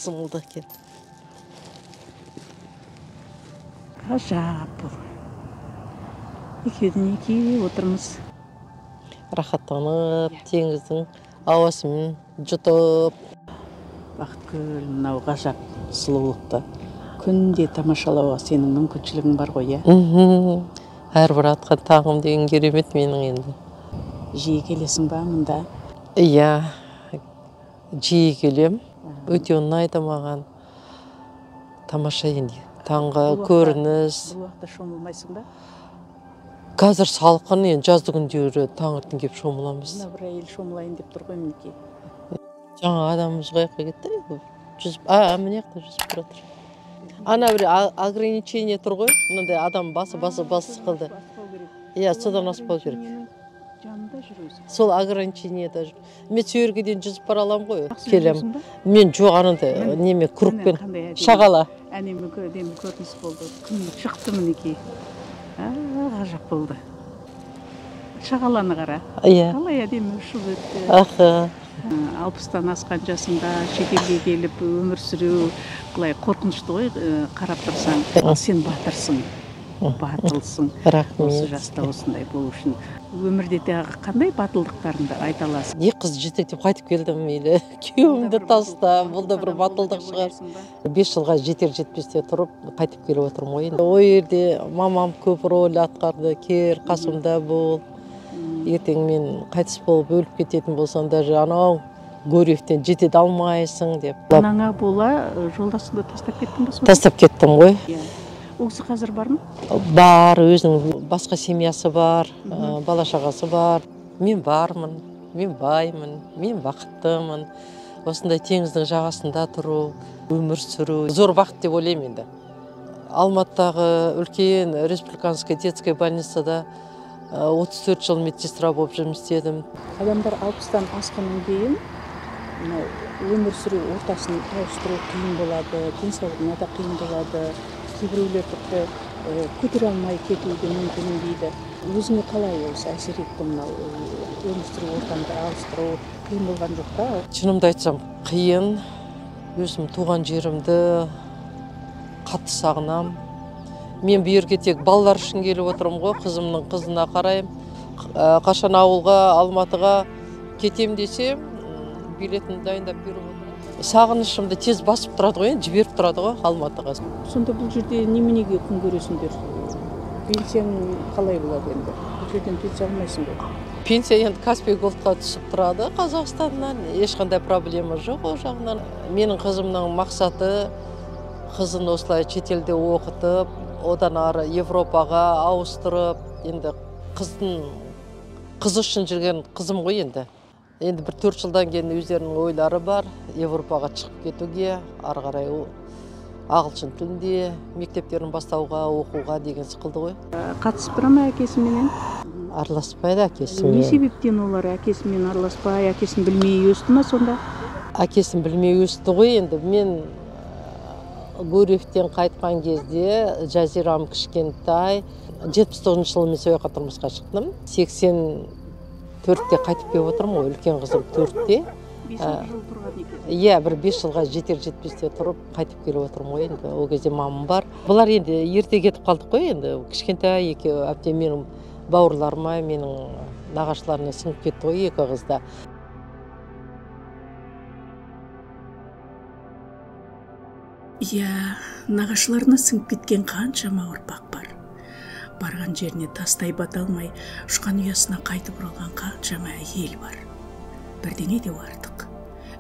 сымылды екен. Ғажап бұл. Екеуден екі отырмыз. Рахаттанып, теңіздің ауасымен жұтып. Бақыткүл, мынау ғажап сұлулықты күнде тамашалауға сенің мүмкіншілігің бар ғой, Әрбір атқан тағым деген керемет менің енді. Жиі келесің ба мұнда? Иә, жиі келем. Өте ұнайды маған. Тамаша енді. Таңғы көрініс. Бұл уақытта шомылмайсың ба? Қазір салқын, енді жазды күндері таңертең келіп шомыламыз. Мына бір әйел шомылайын деп тұр ғой мінекей. Жаңа адамымыз қаяққа кетті? Міне жақта жүзіп тұр жатыр. Ана бір ограничение тұр ғой, мынандай адам басы қылды. Иә, содан аспау керек. Жанында жүресің. Сол ограничениеда жүр. Мен сөйерге дейін жүзіп бара аламын ғой. Келем. Мен жоқ анандай неме кругпен шағала. Әнемі көрініс болды. Күн шықты мінекей. Ғажап болды. Шағаланы қара. Иә. Қалай әдемі ұшып өтті. 60-тан асқан жасында шетелге келіп өмір сүру қалай қорқынышты ғой, қарап тұрсаң. Сен батырсың, батылсың. Осы жаста осындай болу үшін. Өмірде қандай батылдықтарыңды айта аласың? Қыз жетектеп қайтып келдім мейлі. Күйеуімді тастап, бұл да бір батылдық шығар. 5 жылға жетер-жетпесте тұрып, қайтып келіп отырмын ғой. Ой жерде мамам көп рөл атқарды, кер, қасымда бол. Ертең мен қайтыс болып өліп кететін болсам, даже анау Гурьевтен жете алмайсың деп. Анаңа бола жолдасыңды тастап кеттің ба? Тастап кеттім ғой. Ол кісі қазір бар ма? Бар, өзінің басқа семьясы бар, бала шағасы бар. Мен бармын, мен баймын, мен бақыттымын. Осындай теңіздің жағасында тұру, өмір сүру зор бақыт деп ойлаймын енді. Алматыдағы үлкен республиканская детская больницада 34 жыл медсестра болып жұмыс істедім. Адамдар 60-тан асқаннан кейін өмір сүру ортасын ауыстыру қиын болады, денсаулығына да қиын болады. Кейбіреулер тіпті көтере алмай кетуі де мүмкін дейді. Өзіңе қалай осы әсер етті мынау өмір сүру ортаны ауыстыру қиын болған жоқ па? Шынымды айтсам, қиын. Өзім туған жерімді қатты сағынам. Мен бұл жерге тек балалар үшін келіп отырмын ғой, қызымның қызына қарайым. Қашан ауылға, Алматыға кетем десем, билетін дайындап беріп отырмын. Сағынышымды тез басып тұрады ғой, жіберіп тұрады ғой Алматыға. Сонда бұл жерде неменеге күн көресіңдер? Пенсияң қалай болады енді? Бұл жерден пенсия алмайсың ғой? Пенсия енді Каспий Голдқа түсіп тұрады Қазақстаннан. Ешқандай проблема жоқ ол жағынан. Менің қызымның мақсаты қызын осылай шетелде оқытып, одан ары Европаға ауыстырып, енді қыз үшін жүрген қызым ғой енді. Енді бір 4 жылдан кейін өздерінің ойлары бар, Европаға шығып кетуге, ары қарай ағылшын тілінде мектептерін бастауға, оқуға деген сықылды ғой. Қатысып тұра ма әкесіменен? Араласпайды әкесімен. Не себептен олар әкесімен араласпай, әкесін білмей өсті ма сонда? Әкесін білмей өсті ғой енді. Мен Гурьевтен қайтқан кезде жазирам кішкентай. 79 жылы мен сояққа тұрмысқа шықтым. 84-те қайтып келіп отырмын ғой, үлкен қызым 4-те. 5 жыл тұрған екен. Иә, бір 5 жылға жетер-жетпесте тұрып қайтып келіп отырмын ғой енді. Ол кезде мамам бар. Бұлар енді ерте кетіп қалдық қой енді. Кішкентай екеуі әбден менің бауырларыма, менің нағашыларына сіңіп кетті ғой екі қыз да. Иә, нағашыларына сіңіп кеткен қаншама ұрпақ бар. Барған жеріне тастай бата алмай, ұшқан ұясына қайтып оралған қаншама әйел бар. Бірдеңе де артық.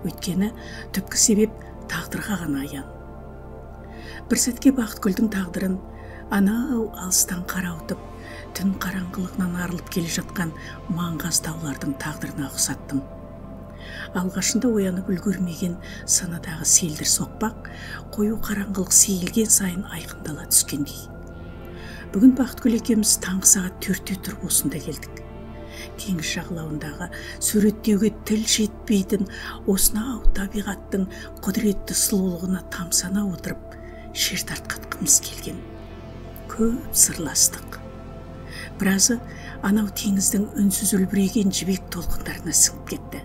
Өйткені түпкі себеп тағдырға ғана аян. Бір сәтке Бақытгүлдің тағдырын анау алыстан қарауытып, түн қараңғылығынан арылып келе жатқан маңғаз таулардың тағдырына ұқсаттым. Алғашында оянып үлгермеген санадағы селдір соқпақ, қою қараңғылық сейілген сайын айқындала түскендей. Бүгін Бақытгүл екеуміз таңғы сағат 4-те тұрып осында келдік. Теңіз жағалауындағы суреттеуге тіл жетпейтін осынау табиғаттың құдіретті сұлулығына тамсана отырып, шер тартқатқымыз келген. Көп сырластық. Біразы анау теңіздің үнсіз үлбіреген жібек толқындарына сіңіп кетті.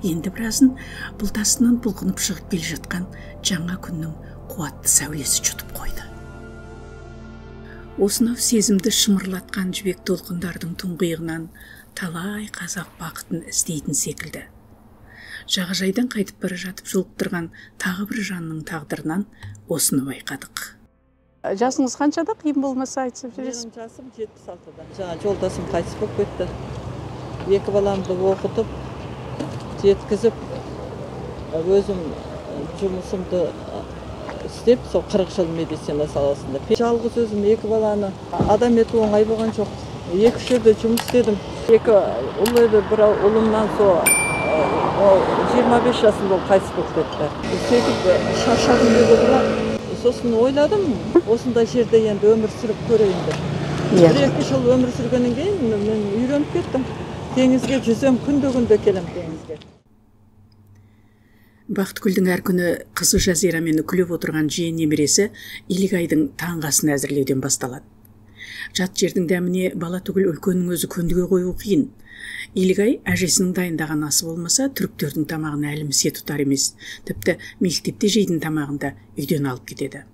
Енді біразын бұлтасынан бұлқынып шығып келе жатқан жаңа күннің қуатты сәулесі жұтып қойды. Осынау сезімді шымырлатқан жібек толқындардың тұңғиығынан талай қазақ бақытын іздейтін секілді. Жағажайдан қайтып бара жатып жолып тұрған тағы бір жанның тағдырынан осыны байқадық. Жасыңыз қаншада, қиын болмаса айтып жүресіз? Менің жасым 76-да. Жаңа жолдасым қайтыс болып кетті. Екі баламды оқытып, жеткізіп, өзім жұмысымды істеп, сол 40 жыл медицина саласында. Жалғыз өзім екі баланы адам ету оңай болған жоқ. Екі жерде жұмыс істедім. Екі ұл еді, бір ұлымнан сол 25 жасында ол қайтыс болып кетті. Сөйтіп шаршадым деді бірақ, сосын ойладым, осындай жерде енді өмір сүріп көрейін деп. Бір-екі жыл өмір сүргеннен кейін мен үйреніп кеттім. Теңізге жүзем, күнде келем теңізге. Бақытгүлдің әр күні қызы Жазирамен күліп отырған жиен немересі Илигайдың таңғасын әзірлеуден басталады. Жат жердің дәміне бала түгіл үлкеннің өзі көндіге қою қиын. Илигай әжесінің дайындаған асы болмаса, түріктердің тамағын әлімсе тұтар емес. Тіпті мектепте жейтін тамағын да үйден алып кетеді.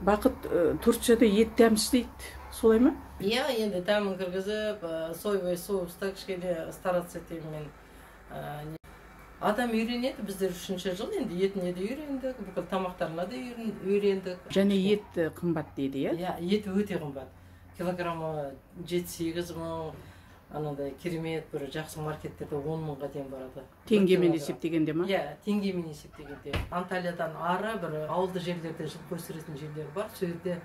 Бақыт Турцияда ет дәмсіз дейді, солай ма? Иә, енді дәмін кіргізіп, соевый соуста кішкене стараться етемін мен. Адам үйренеді, біздер 3-ші жыл енді етіне де үйрендік, бүкіл тамақтарына да үйрендік. Және ет қымбат дейді, иә? Иә, ет өте қымбат. Килограммы 7-8 мың, анадай керемет бір жақсы маркеттерде 10 мыңға дейін барады. Теңгемен есептегенде ма? Иә, теңгемен есептегенде. Анталиядан ары бір ауылды жерлерде жылқы өсіретін жерлер бар. Сол жерде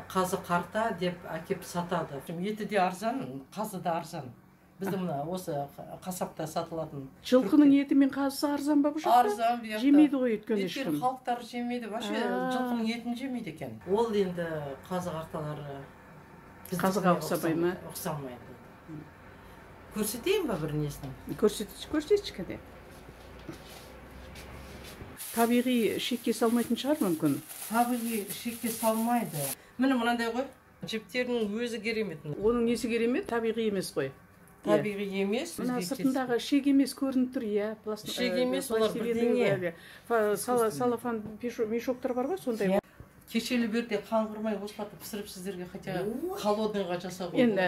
қазы қарта деп әкеп сатады. Еті де арзан, қазы да арзан. Біздің мына осы қасапта сатылатын. Жылқының еті мен қазысы арзан ба бұл жақта? Арзан, бұяқта. Жемейді ғой өткен ешкім. Өткен халықтар жемейді, вообще жылқының етін жемейді екен. Ол енді қазы қарталары қазыға ұқсамай ма? Ұқсамайды. Көрсетейін ба бір несін? Көрсетші кәде. Табиғи шекке салмайтын шығар мүмкін? Табиғи шекке салмайды. Міне мынандай ғой. Жіптердің өзі керемет. Оның несі керемет? Табиғи емес қой. Табиғи емес. Мына сыртындағы шек емес көрініп тұр, иә. Шек емес, олар бірдеңе. Салафан мешоктар бар ғой, сондай. Кешелі берде қаңғырмай осылатып пісіріп сіздерге хотя холодныйға жасап. Енді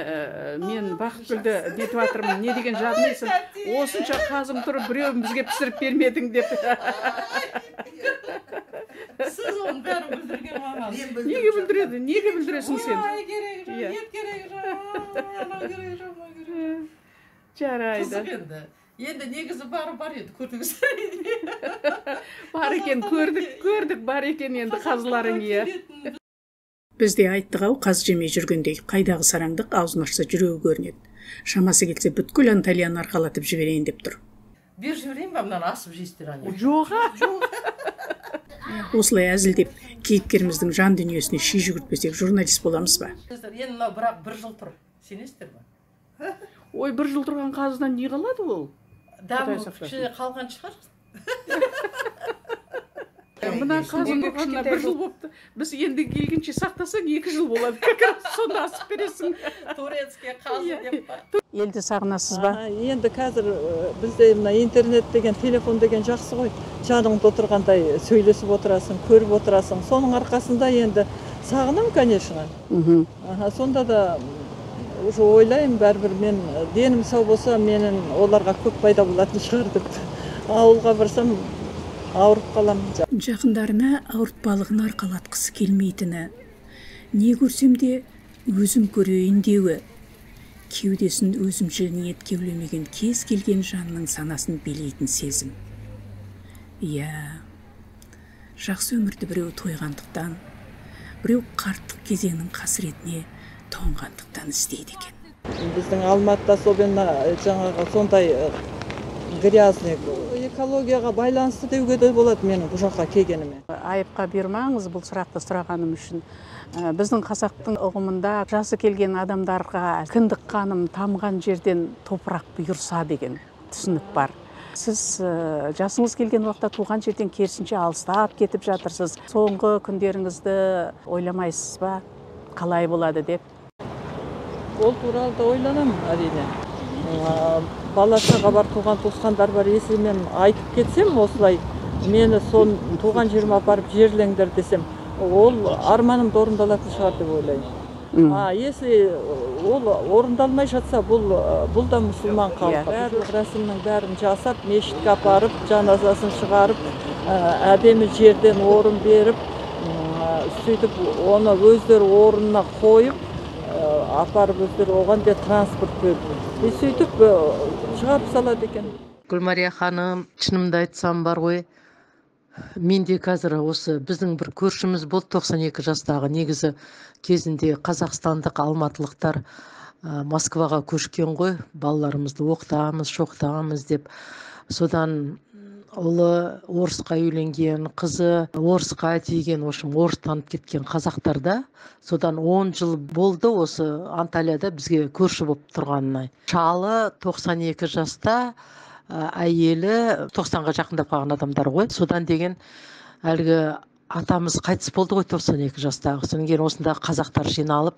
мен Бақытгүлді нетіп жатырмын, не деген жадымайсың? Осынша қазым тұрып, біреуін бізге пісіріп бермедің деп. Сіз оның бәрін бүлдірген маған. Неге бүлдіреді? Неге бүлдіресің сен? Ой, керек жоқ, ет керек жоқ, анау керек жоқ, мынау керек жоқ. Жарайды. Қызық енді. Енді негізі бары бар еді, көрдіңіз. Бар екен, көрдік, бар екен енді қазыларың, иә. Бізде айттық ау, қаз жемей жүргендей, қайдағы сараңдық аузын ашса жүрегі көрінеді. Шамасы келсе бүткіл Анталияны арқалатып жіберейін деп тұр. Бер жіберейін ба, мынаны асып жейсіздер, ане? Жоға. Осылай әзілдеп, кейіпкеріміздің жан дүниесіне ши жүгіртпесек, журналист боламыз ба? Енді мынау бірақ бір жыл тұр, сенесіздер ба? Ой, бір жыл тұрған қазыдан не қалады ол? Дәмі кішкене қалған шығар. Мына қазын тұрғанына бір жыл болыпты. Біз енді келгенше сақтасаң 2 жыл болады. Сонда асып бересің. Турецкий қазы деп бар. Елді сағынасыз ба? Енді қазір бізде мына интернет деген, телефон деген жақсы ғой. Жаныңда отырғандай сөйлесіп отырасың, көріп отырасың. Соның арқасында енді сағынам, конечно. Сонда да уже ойлаймын, бәрібір мен денім сау болса, менің оларға көп пайда болатын шығар деп. Ауылға барсам ауырып қалам. Жақындарына ауыртпалығын арқалатқысы келмейтіні, не көрсем де өзім көрейін деуі, кеудесін өзімшіл ниет кеулемеген кез келген жанның санасын билейтін сезім. Иә, жақсы өмірді біреу тойғандықтан, біреу қарттық кезеңнің қасіретіне тоңғандықтан істейді екен. Біздің Алматыда особенно жаңағы сондай грязный, экологияға байланысты деуге де болады менің бұл жаққа келгеніме. Айыпқа бермаңыз бұл сұрақты сұрағаным үшін. Біздің қазақтың ұғымында жасы келген адамдарға кіндік қаным тамған жерден топырақ бұйырса деген түсінік бар. Сіз жасыңыз келген уақытта туған жерден керісінше алыстап кетіп жатырсыз. Соңғы күндеріңізді ойламайсыз ба? Қалай болады деп? Ол туралы да ойланамын, әрине. бала шаға бар, туған туысқандар бар, если мен айтып кетсем осылай, мені сон туған жеріме апарып жерлеңдер десем, ол арманымды орындалатын шығар деп ойлаймын. Если ол орындалмай жатса, бұл да мұсылман халқы. Барлық рәсімнің бәрін жасап, мешітке апарып, жаназасын шығарып, әдемі жерден орын беріп, сөйтіп оны өздері орнына қойып, апарып өздері оған де транспорт бөліп. Сөйтіп шығарып салады екен. Гүлмария ханым, шынымды айтсам бар ғой, менде қазір осы біздің бір көршіміз болды 92 жастағы, негізі кезінде қазақстандық алматылықтар Москваға көшкен ғой, балаларымызды оқытамыз, шоқтамыз деп. Содан ұлы орысқа үйленген, қызы орысқа тиген, орыстанып кеткен қазақтарда. Содан 10 жыл болды осы Анталияда бізге көрші болып тұрғанына. Шалы 92 жаста, әйелі 90-ға жақындап қалған адамдар ғой. Содан деген әлгі атамыз қайтыс болды ғой 92 жастағы. Содан кейін осындағы қазақтар жиналып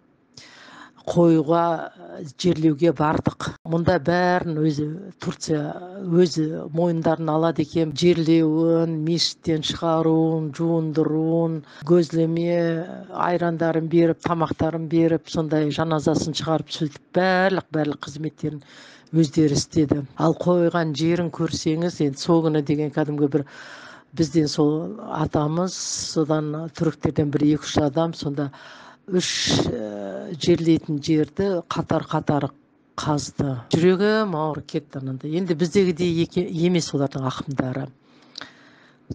қойға жерлеуге бардық. Мұнда бәрін өзі Турция өзі мойындарын алады екен. Жерлеуін, мешіттен шығаруын, жуындыруын, көзлеме айрандарын беріп, тамақтарын беріп, сондай жаназасын шығарып, сөйтіп барлық қызметтерін өздері істеді. Ал қойған жерін көрсеңіз, енді сол күні деген кәдімгі бір бізден сол атамыз, содан түріктерден бір 2-3 адам, сонда 3 жерлейтін жерді қатар қазды. Жүрегім ауырып кетті ананда. Енді біздегідей емес олардың ақымдары.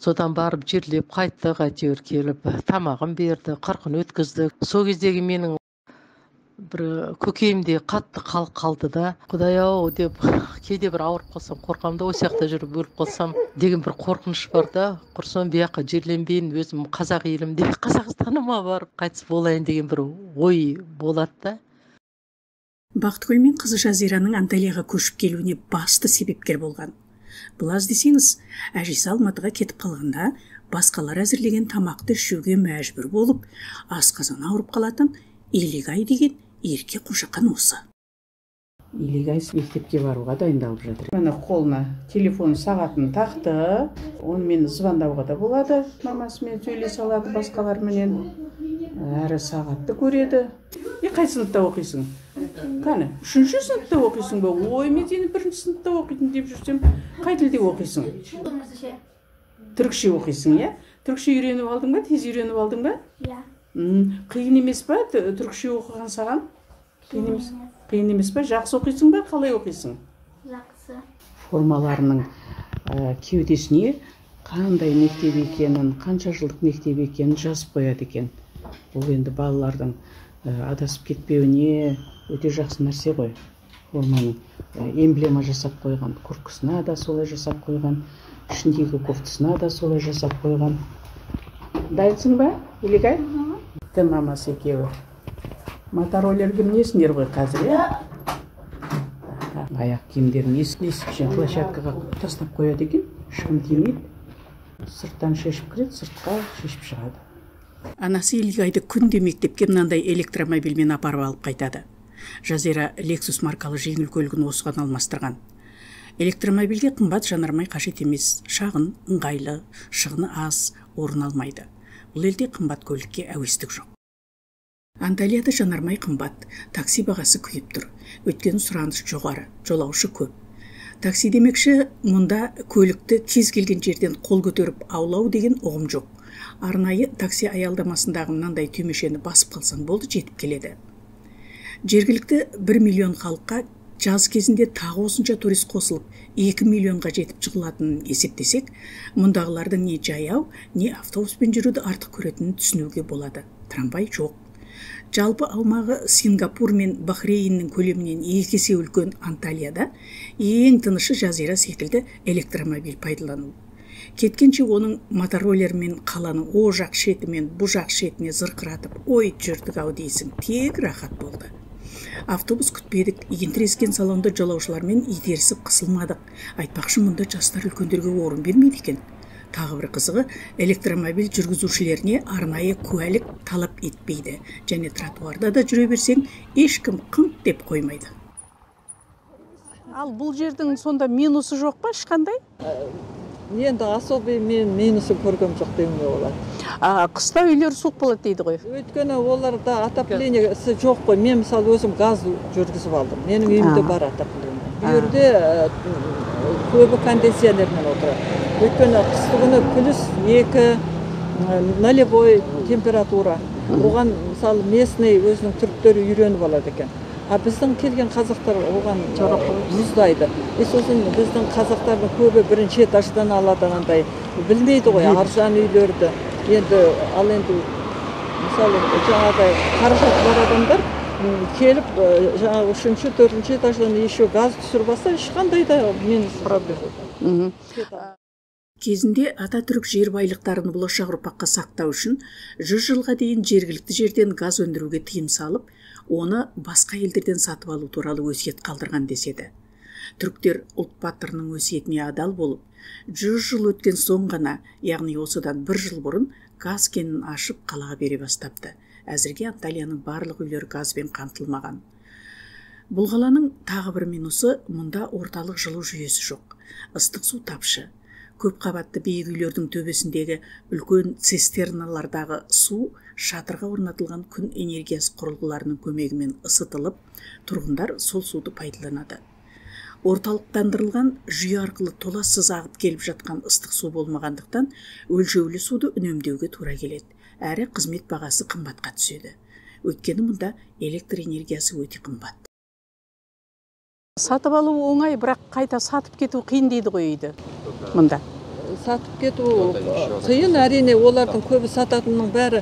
Содан барып жерлеп қайттық, әйтеуір келіп, тамағын берді, қырқын өткізді. Сол кездегі менің бір көкейімде қатты қалды да, Құдай-ау деп, кейде бір ауырып қалсам, қорқамда, осы жақта жүріп өліп қалсам деген бір қорқыныш бар да, құрсын бияққа жерленбейін, өзім қазақ елімде Қазақстаныма барып қайтыс болайын деген бір ой болады да. Бақытгүл мен қызы Жазираның Анталияға көшіп келуіне басты себепкер болған. Бұл аз десеңіз, әжесі Алматыға кетіп қалғанда, басқалар әзірлеген тамақты ішуге мәжбүр болып, асқазан ауырып қалатын Илигай деген ерке қошақан осы. Илигай мектепке баруға дайындалып жатыр. Міне қолына телефон сағатын тақты, онымен звондауға да болады, мамасымен сөйлесе алады, басқаларменен. Әрі сағатты көреді. Қай сыныпта оқисың? Қане, 3-ші сыныпта оқисың ба? Ой, мен сені 1-ші сыныпта оқитын деп жүрсем, қай тілде оқисың? Түрікше оқисың, иә? Түрікше үйреніп алдың ба? Тез үйреніп алдың ба? Иә. Қиын емес па? Түрікше оқыған саған? Қиын емес па? Жақсы оқисың ба? Қалай оқисың? Жақсы. Формаларының кеудесіне қандай мектеп екенін, қанша жылдық мектеп екенін жазып қояды екен. Ол енді балалардың адасып кетпеуіне өте жақсы нәрсе ғой. Форманың эмблема жасап қойған, курткасына да солай жасап қойған, ішіндегі кофтасына да солай жасап қойған. Дайынсың ба, Илигай? Мамасы екеуі. Мотороллерге мінесіңдер ғой қазір, аяқ киімдерін есікшен площадкаға тастап қояды екен, ешкім тимейді. Сырттан шешіп кіреді, сыртқа шешіп шығады. Анасы Илигайды күнде мектепке мынандай электромобильмен апарып алып қайтады. Жазира Lexus маркалы жеңіл көлігін осыған алмастырған. Электромобильге қымбат жанармай қажет емес, шағын, ыңғайлы, шығыны аз, орын алмайды. Бұл елде қымбат көлікке әуестік жоқ. Анталияда жанармай қымбат, такси бағасы күйіп тұр. Өйткені сұраныс жоғары, жолаушы көп. Такси демекші, мұнда көлікті кез келген жерден қол көтеріп аулау деген ұғым жоқ. Арнайы такси аялдамасындағы мынандай түймешені басып қалсаң болды, жетіп келеді. Жергілікті 1 миллион халыққа жаз кезінде тағы осынша турист қосылып 2 миллионға жетіп жығылатынын есептесек, мұндағылардың не жаяу, не автобуспен жүруді артық көретінін түсінуге болады. Трамвай жоқ. Жалпы аумағы Сингапур мен Бахрейннің көлемінен 2 есе үлкен Анталияда ең тынышы Жазира секілді электромобиль пайдалану. Кеткенше оның мотороллермен қаланың о жақ шеті мен бұ жақ шетіне зырқыратып, ой жүрдік-ау дейсің, тек рахат болды. Автобус күтпедік, тірескен салонда жолаушылармен итерісіп қысылмадық. Айтпақшы, мұнда жастар үлкендерге орын бермейді екен. Тағы бір қызығы, электромобиль жүргізушілеріне арнайы куәлік талап етпейді. Және тротуарда да жүре берсең, ешкім қыңқ деп қоймайды. Ал бұл жердің сонда минусы жоқ па ешқандай? Енді особый мен минусын көргем жоқ деуге болады. Қыста үйлер суық болады дейді ғой. Өйткені оларда отоплениясы жоқ қой. Мен мысалы өзім газ жүргізіп алдым. Менің үйімде бар отопление. Бұл жерде көбі кондиционермен отырады. Өйткені қыстыгүні +2 нулевой температура. Оған мысалы местный өзінің түріктері үйреніп алады екен. Біздің келген қазақтар оған мұздайды. Сосын біздің қазақтардың көбі бірінші этаждан алады андай. Білмейді ғой аржан үйлерді. Енді мысалы жаңағыдай қаражаты бар адамдар келіп жаңағы 3-ші, 4-ші этаждан еще газ түсіріп алса, ешқандай да мен проблема. Кезінде Ататүрік жер байлықтарын болашақ ұрпаққа сақтау үшін 100 жылға дейін жергілікті жерден газ өндіруге тыйым салып, оны басқа елдерден сатып алу туралы өсиет қалдырған деседі. Түріктер ұлт батырының өсиетіне адал болып, 100 жыл өткен соң ғана, яғни осыдан 1 жыл бұрын газ кенін ашып қалаға бере бастапты. Әзірге Анталияның барлық үйлері газбен қамтылмаған. Бұл қаланың тағы бір минусы, мұнда орталық жылу жүйесі жоқ. Ыстық су тапшы. Көп қабатты биік үйлердің төбесіндегі үлкен цистерналардағы су шатырға орнатылған күн энергиясы құрылғыларының көмегімен ысытылып, тұрғындар сол суды пайдаланады. Орталықтандырылған жүйе арқылы толассыз ағып келіп жатқан ыстық су болмағандықтан өлшеулі суды үнемдеуге тура келеді. Әрі қызмет бағасы қымбатқа түседі. Өйткені мұнда электр энергиясы өте қымбат. Сатып алу оңай, бірақ қайта сатып кету қиын дейді ғой үйді. Мұнда сатып кету қиын, әрине олардың көбі сататынның бәрі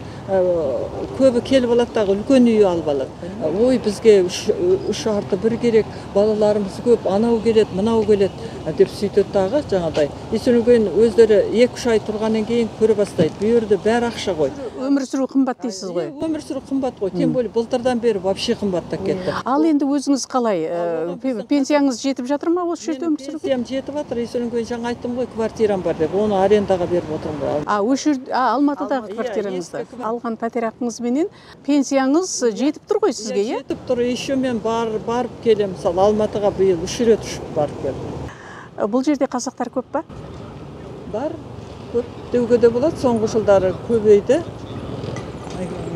көбі келіп алаттағы үлкен үй алып алады. Ой, бізге 3+1 керек, балаларымыз көп, анау келет, мынау келет деп сөйтеді дағы жаңағыдай. Есінен өздері 2-3 ай тұрғаннан кейін көре бастайды. Бұл жерде бәрі ақша ғой. Өмір сүру қымбат дейсіз ғой. Өмір сүру қымбат қой. Тем более былтырдан бері вообще қымбаттап кетті. Ал енді өзіңіз қалай? Пенсияңыз жетіп жатыр ма осы жерде өмір сүруге? Пенсиям жетіп жатыр. Есінен жаңа айттым ғой, квартирам бар деп. Оны арендаға беріп отырмын ғой. Алматыдағы квартираңызда алған пәтер ақыңызбенен пенсияңыз жетіп тұр ғой сізге, иә? Жетіп тұр. Еще мен барып келем. Мысалы Алматыға биыл 3 рет ұшып барып келдім. Бұл жерде қазақтар көп па? Бар, көп деуге де болады. Соңғы жылдары көбейді.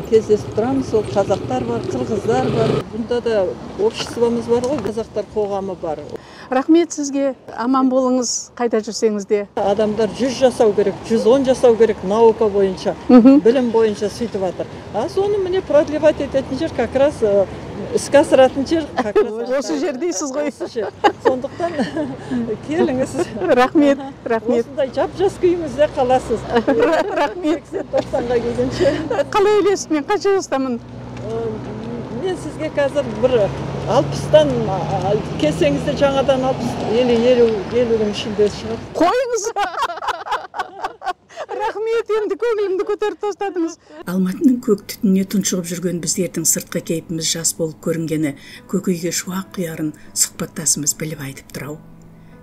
Кездесіп тұрамыз, сол қазақтар бар, қырғыздар бар. Бұнда да обществомыз бар ғой, қазақтар қоғамы бар. Рахмет сізге, аман болыңыз, қайда жүрсеңіз де. Адамдар 100 жасау керек, 110 жасау керек наука бойынша, білім бойынша сөйтіп жатыр. Соны міне продлевать ететін жер, как раз іске асыратын жер. Осы жер дейсіз ғой. Сондықтан келіңіз. Рахмет. Осындай жап-жас күйімізде қаласыз. Рахмет. 80-90-ға келгенше. Қалай ойлайсыз, мен қанша жастамын? Мен сізге қазір бір 60-тан келсеңізде жаңадан 50-50-50-дің ішінде шығар. Қойыңыз! Рахмет, енді көңілімді көтеріп тастадыңыз. Алматының көк түтініне тұншығып жүрген біздердің сыртқы кейпіміз жас болып көрінгені, көкейге шуақ құярын сұхбаттасымыз біліп айтып тұрау.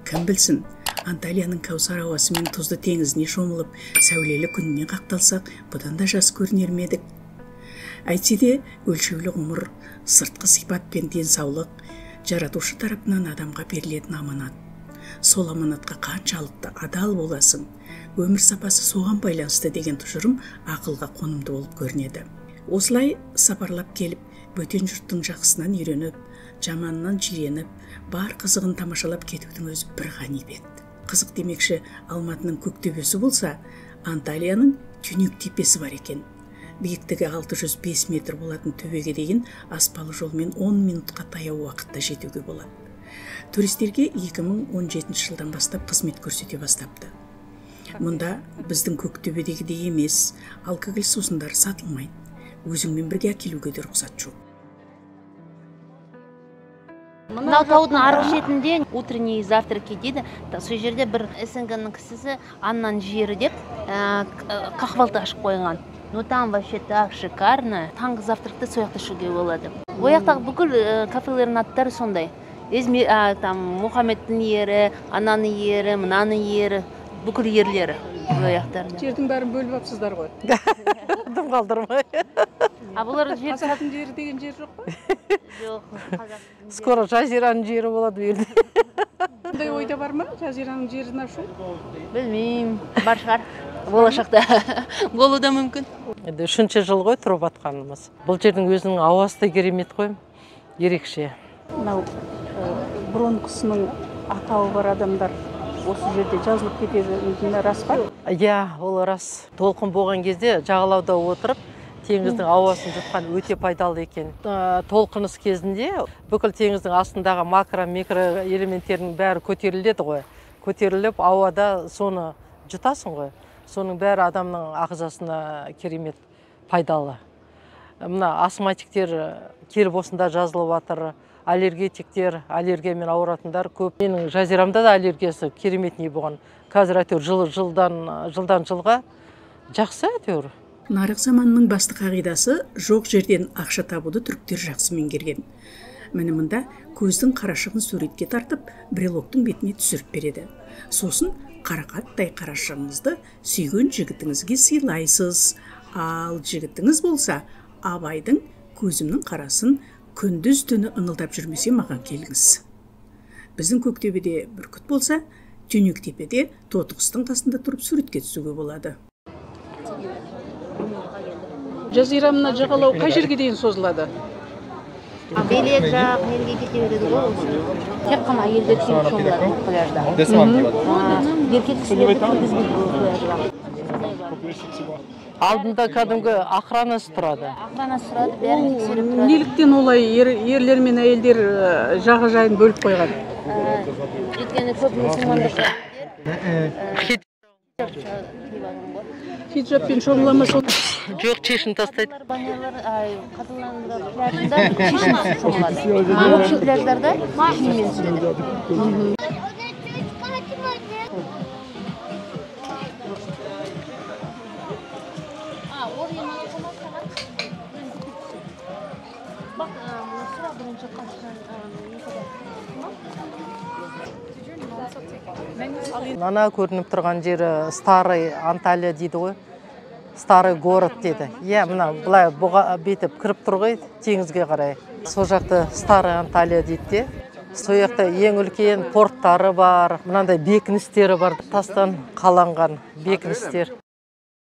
Кім білсін, Анталияның кәусар ауасы мен тұзды теңізіне шомылып, сәулелі күніне қақталсақ, бұдан да жас көрінер ме едік. Әйтсе де өлшеулі ғұмыр, сыртқы сипат пен денсаулық жаратушы тарапынан адамға берілетін аманат. Сол аманатқа қаншалықты адал боласың, өмір сапасы соған байланысты деген тұжырым ақылға қонымды болып көрінеді. Осылай сапарлап келіп, бөтен жұрттың жақсынан үйреніп, жаманынан жиреніп, бар қызығын тамашалап кетудің өзі бір ғанибет. Қызық демекші, Алматының көктөбесі болса, Анталияның түйнек тепесі бар екен. Биіктігі 605 метр болатын төбеге дейін аспалы жолмен 10 минутқа таяу уақытта жетуге болады. Туристерге 2017 жылдан бастап қызмет көрсете бастапты. Мұнда біздің көктөбедегідей емес, алкоголь сусындар сатылмайды. Өзіңмен бірге әкелуге де рұқсат жоқ. Мынау таудың арғы шетінде утренний завтраки дейді. Сол жерде бір СНГ-ның кісісі Аннан жері деп қақпалты ашып қойған. Ну там вообще так шикарно. Таңғы завтракты сояқта ішуге болады. Ояқтағы бүкіл кафелердің аттары сондай. Там Мұхаммедтің ері, Ананың ері, Мынаның ері, бүкіл ерлері ояқтарында. Жердің бәрін бөліп апсыздар ғой. өзім қалдырмай. А бұлар жер қазақтың жері деген жер жоқ па? жоқ. Скоро жазираның жері болады бұл жерде. Қандай ойда бар ма жазираның жерін ашу? Білмеймін, бар шығар. Болашақта болуы да мүмкін. Енді 3-ші жыл ғой тұрып атқанымыз. Бұл жердің өзінің ауасы да керемет қой, ерекше. Мынау бронхосының атауы бар адамдар осы жерде жазылып кететіні рас па? Иә, ол рас. Толқын болған кезде жағалауда отырып, теңіздің ауасын жұтқан өте пайдалы екен. Толқыныс кезінде бүкіл теңіздің астындағы макро-микро элементтердің бәрі көтеріледі ғой. Көтеріліп, ауада соны жұтасың ғой. Соның бәрі адамның ағзасына керемет пайдалы. Мына астматиктер келіп осында жазылып жатыр. Аллергетиктер, аллергиямен ауыратындар көп. Менің жазирамда да аллергиясы керемет не болған. Қазір әйтеуір жылдан жылға жақсы әйтеуір. Нарық заманының басты қағидасы жоқ жерден ақша табуды түріктер жақсы меңгерген. Міне мұнда көздің қарашығын суретке тартып, брелоктың бетіне түсіріп береді. Сосын қарақаттай қарашығыңызды сүйген жігітіңізге сыйлайсыз. Ал жігітіңіз болса, Абайдың көзімнің қарасын күндіз түні ыңылдап жүрмесе маған келіңіз. Біздің Көктөбеде бүркіт болса, Төнектепеде Тотықұстың қасында тұрып суретке түсуге болады. Жазирамына жағалау қай жерге дейін созылады? Белек жақ, мерге кете береді ғой. Тек қана әйелдер келіп шомылады пляжда. Еркек кісілерді кіргізбейді пляжға. Алдында кәдімгі охранасы тұрады. Охранасы тұрады, бәрін тексеріп тұрады. Неліктен олай ерлер мен әйелдер жағажайын бөліп қойған? Өйткені көп мұсылмандар Хиджабпен шомыламаса Жоқ, чешін тастайды. Каталандар пляжында чешінсіз шомылады. Общий пляждарда чешінмен сүреді. Ана көрініп тұрған жері Старый Анталия дейді ғой. Старый город дейді. Иә, мына бұлай бетіп кіріп тұр ғой теңізге қарай. Сол жақты Старый Анталия дейді де. Сол жақта ең үлкен порттары бар, мынандай бекіністері бар, тастан қаланған бекіністер.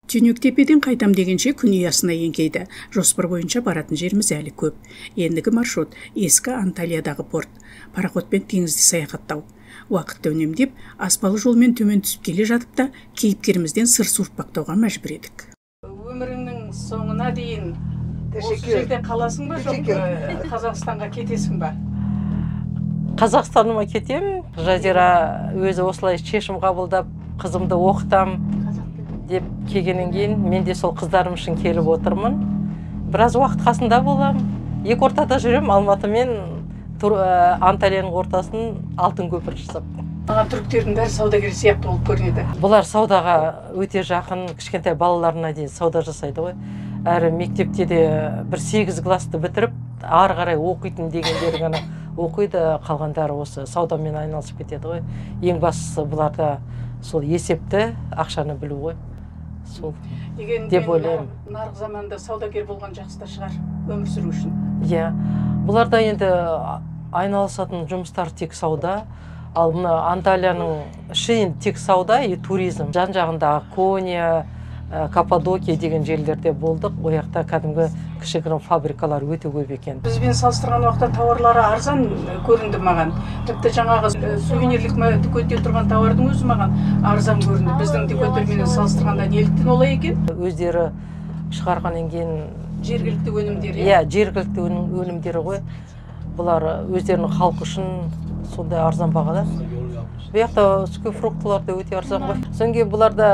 Төнектепеден қайтам дегенше күн ұясына еңкейді. Жоспар бойынша баратын жеріміз әлі көп. Ендігі маршрут ескі Анталиядағы порт. Пароходпен теңізде саяхаттау. Уақытты үнемдеп, аспалы жолмен төмен түсіп келе жатып та, кейіпкерімізден сыр суыртпақтауға мәжбүр едік. Өміріңнің соңына дейін осы жерде қаласың ба, жоқ Қазақстанға кетесің ба? Қазақстаныма кетем. Жазира өзі осылай шешім қабылдап, қызымды оқытам деп келгеннен кейін, мен де сол қыздарым үшін келіп отырмын. Біраз уақыт қасында болам. Екі ортада жүрем, Алматы мен Анталияның ортасын алтын көпір жасап. Түріктердің бәрі саудагер сияқты болып көрінеді. Бұлар саудаға өте жақын, кішкентай балаларына дейін сауда жасайды ғой. Әрі мектепте де бір 8 класты бітіріп, ары қарай оқитын дегендері ғана оқиды, қалғандары осы саудамен айналысып кетеді ғой. Ең бастысы бұларда сол есепті, ақшаны білу ғой. Сол деп ойлаймын. Нарық заманда саудагер болған жақсы да шығар өмір сүру үшін. Иә. Бұларда енді айналысатын жұмыстар тек сауда, ал мына Анталияның іші тек сауда и туризм. Жан-жағында Кония, Каппадокия деген жерлерде болдық. Ояқта кәдімгі кішігірім фабрикалар өте көп екен. Бізбен салыстырған уақытта тауарлары арзан көрінді маған. Тіпті жаңағы сувенирлік дүкенде тұрған тауардың өзі маған арзан көрінді. Біздің дүкендермен салыстырғанда неліктен олай екен? Өздері шығарғаннан кейін жергілікті өнімдер. Иә, жергілікті өнімдері ғой. Бұлар өздерінің халқы үшін сондай арзан бағада. Бұл жақта фруктылар да өте арзан ғой. Содан кейін бұларда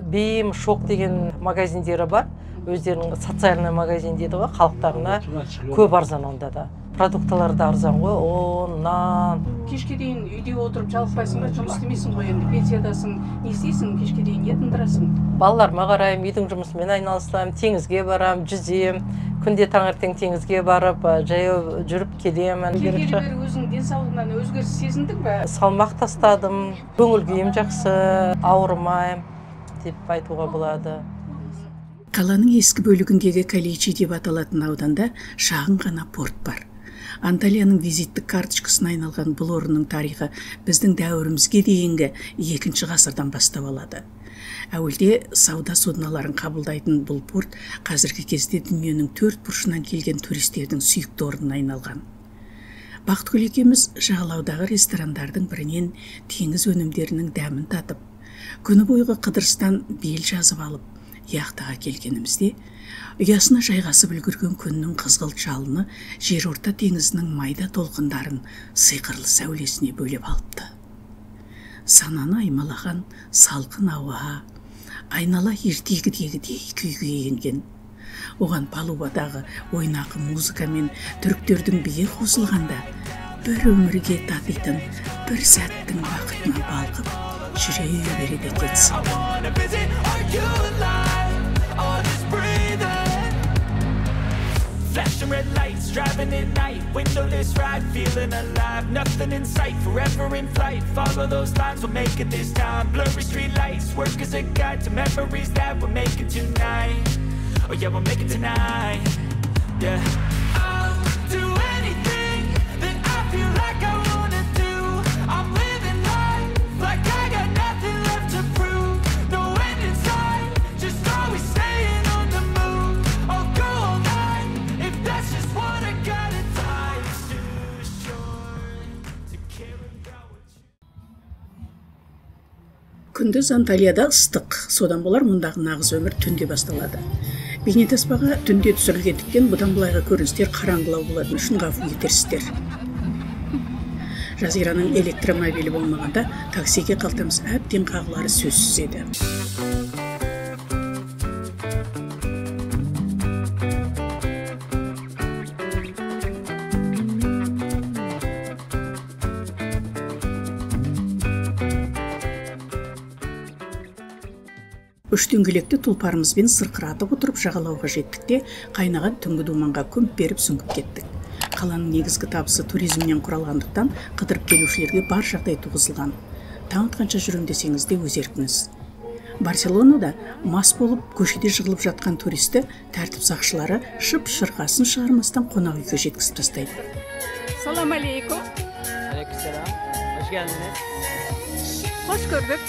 Бейім, Шоқ деген магазиндері бар. Өздерінің социальный магазин дейді ғой, халықтарына көп арзан онда да. Продукталары да арзан ғой, нан. Кешке дейін үйде отырып жалықпайсың ба, жұмыс істемейсің ғой, енді пенсиядасың, не істейсің, кешке дейін не тындырасың? Балаларыма қараймын, үйдің жұмысымен айналысамын, теңізге барам, жүзем, күнде таңертең теңізге барып, жаяу жүріп келемін. Келгелі бері өзің денсаулығынан өзгеріс сезіндің бе? Салмақ тастадым, көңіл күйім жақсы, ауырмаймын деп айтуға болады. Қаланың ескі бөлігіндегі Каличи деп аталатын ауданда шағын ғана порт бар. Анталияның визиттік карточкасына айналған бұл орынның тарихы біздің дәуірімізге дейінгі 2-ші ғасырдан бастап алады. Әуелде сауда судналарын қабылдайтын бұл порт қазіргі кезде дүниенің 4 бұрышынан келген туристердің сүйікті орнына айналған. Бақтыгүл екеуміз жағалаудағы ресторандардың бірінен теңіз өнімдерінің дәмін татып, күні бойғы қыдырыстан бел жазып алып, яхтаға келгенімізде, ұясына жайғасып үлгерген күннің қызғылт жалыны жерорта теңізінің майда толқындарын сиқырлы сәулесіне бөлеп алыпты. Сананы аймалаған салқын ауа, айнала ертегідегідей күйге енген. Оған палубадағы ойнақы музыка мен түріктердің биі қосылғанда, бір өмірге татитын бір сәттің бақытына балқып, жүре береді екенсің. Flashing red lights, driving at night, windowless ride, feeling alive, nothing in sight, forever in flight, follow those lines, we'll make it this time, blurry street lights, work as a guide to memories that we'll make it tonight, oh yeah, we'll make it tonight, yeah. I'll do anything that I feel like I wanna do, I'm living life like I got nothing left to prove, no end in sight, just always staying on the move, I'll go all night, if that's just what I gotta die, it's too short to care about what you... Күндіз Анталияда ыстық, содан болар мұндағы нағыз өмір түнде басталады. Бейнетаспаға түнде түсірілгендіктен бұдан былайғы көріністер қараңғылау болатын үшін ғафу етерсіздер. Жазираның электромобилі болмағанда таксиге қалтамыз әбден қағылары сөзсіз еді. Үш дөңгелекті тұлпарымызбен сырқыратып отырып жағалауға жеттікте қайнаған түнгі думанға көміп беріп сүңгіп кеттік. Қаланың негізгі табысы туризмнен құралғандықтан қыдырып келушілерге бар жағдай туғызылған. Таң атқанша жүрем десеңіз де өз еркіңіз. Барселонада мас болып көшеде жығылып жатқан туристі тәртіп сақшылары шып-шырғасын шығармастан қонақ үйге жеткізіп тастайды. Салам алейкум. Алейкумсалам. Hoş geldiniz. Hoş gördük.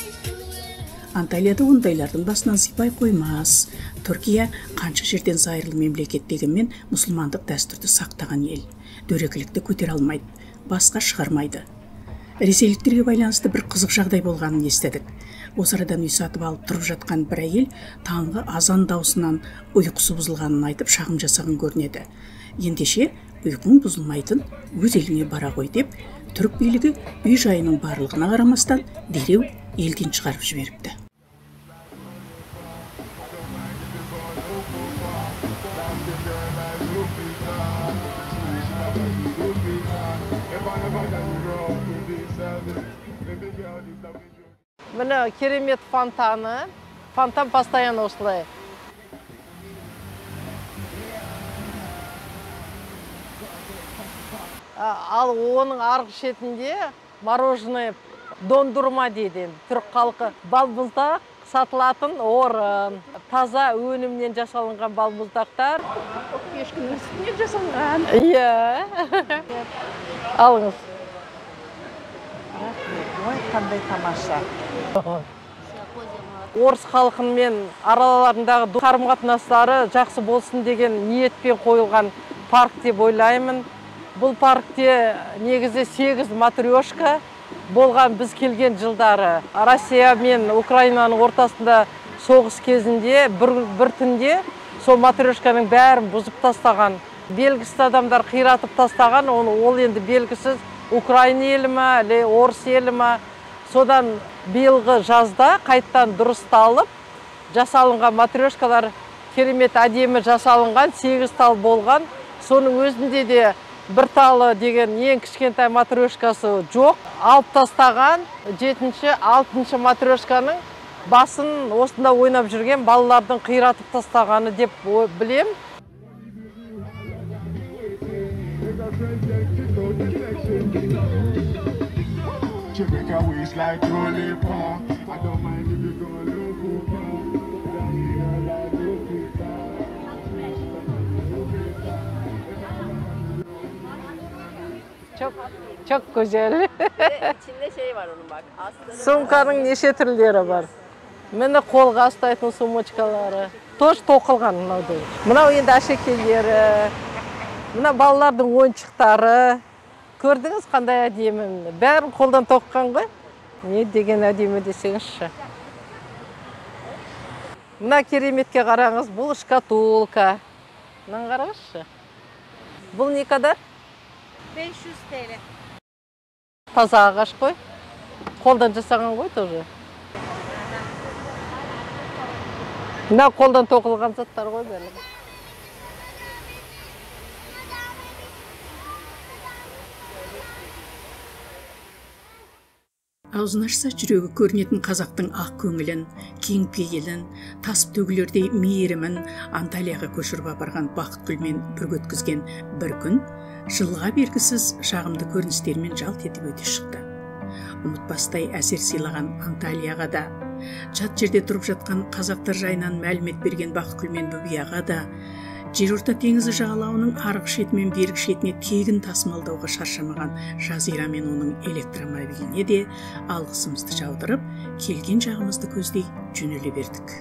Анталияда ондайлардың басынан сипай қоймас. Түркия қанша жерден зайырлы мемлекет дегенмен мұсылмандық дәстүрді сақтаған ел. Дөрекілікті көтере алмайды, басқа шығармайды. Ресейліктерге байланысты бір қызық жағдай болғанын естідік. Осы арадан үй сатып алып тұрып жатқан бір әйел таңғы азан даусынан ұйқысы бұзылғанын айтып шағым жасаған көрінеді. Ендеше ұйқың бұзылмайтын өз еліңе бара ғой деп, түрік билігі үй жайының барлығына қарамастан дереу елден шығарып жіберіпті. Міне керемет фонтаны. Фонтан постоянно осылай. Ал оның арғы шетінде мороженое дондурма дейді. Түрік халқы балмұздақ сатылатын орын. Таза өнімнен жасалынған балмұздақтар. Ешкінің үстіне жасалған. Иә. Алыңыз. Ой, қандай тамаша. Орыс халқымен араларындағы қарым-қатынастары жақсы болсын деген ниетпен қойылған парк деп ойлаймын. Бұл паркте негізі 8 матрешка болған біз келген жылдары. Россия мен Украинаның ортасында соғыс кезінде бір түнде сол матрешканың бәрін бұзып тастаған. Белгісіз адамдар қиратып тастаған, ол енді белгісіз Украина елі ма, орыс елі ма. Содан биылғы жазда қайттан дұрысталып, жасалынған матрешкалар керемет әдемі жасалынған, 8 тал болған. Соның өзінде де бір талы деген ең кішкентай матрешкасы жоқ. Алып тастаған 7-6 матрешканың басын осында ойнап жүрген балалардың қиратып тастағаны деп білем. Çok güzel. İçinde şey var onun bak. Aslanın Sumkanın неше түрлері бар. Міне қолға ұстайтын сумочкалары. Тоже тоқылған мынау. Мынау енді әшекейлері. Мына балалардың ойыншықтары. Көрдіңіз қандай әдемі? Бәрін қолдан тоққан ғой. Не деген әдемі десеңізші. Мына кереметке қараңыз, бұл шкатулка. Мынаны қараңызшы. Бұл не kadar? 500 TL. Таза ағаш қой. Қолдан жасаған ғой тоже. Мына қолдан тоқылған заттар ғой бәрі. Аузын ашса жүрегі көрінетін қазақтың ақ көңілін, кең пейілін, тасып төгілердей мейірімін Анталияға көшіріп апарған Бақытгүлмен бірге өткізген бір күн жылға бергісіз жағымды көріністермен жалт етіп өте шықты. Ұмытпастай әсер сыйлаған Анталияға да, жат жерде тұрып жатқан қазақтар жайынан мәлімет берген Бақытгүлмен Бүбияға да, Жерорта теңізі жағалауының арғы шеті мен бергі шетіне тегін тасымалдауға шаршамаған Жазира мен оның электромобиліне де алғысымызды жаудырып, келген жағымызды көздей жөнеле бердік.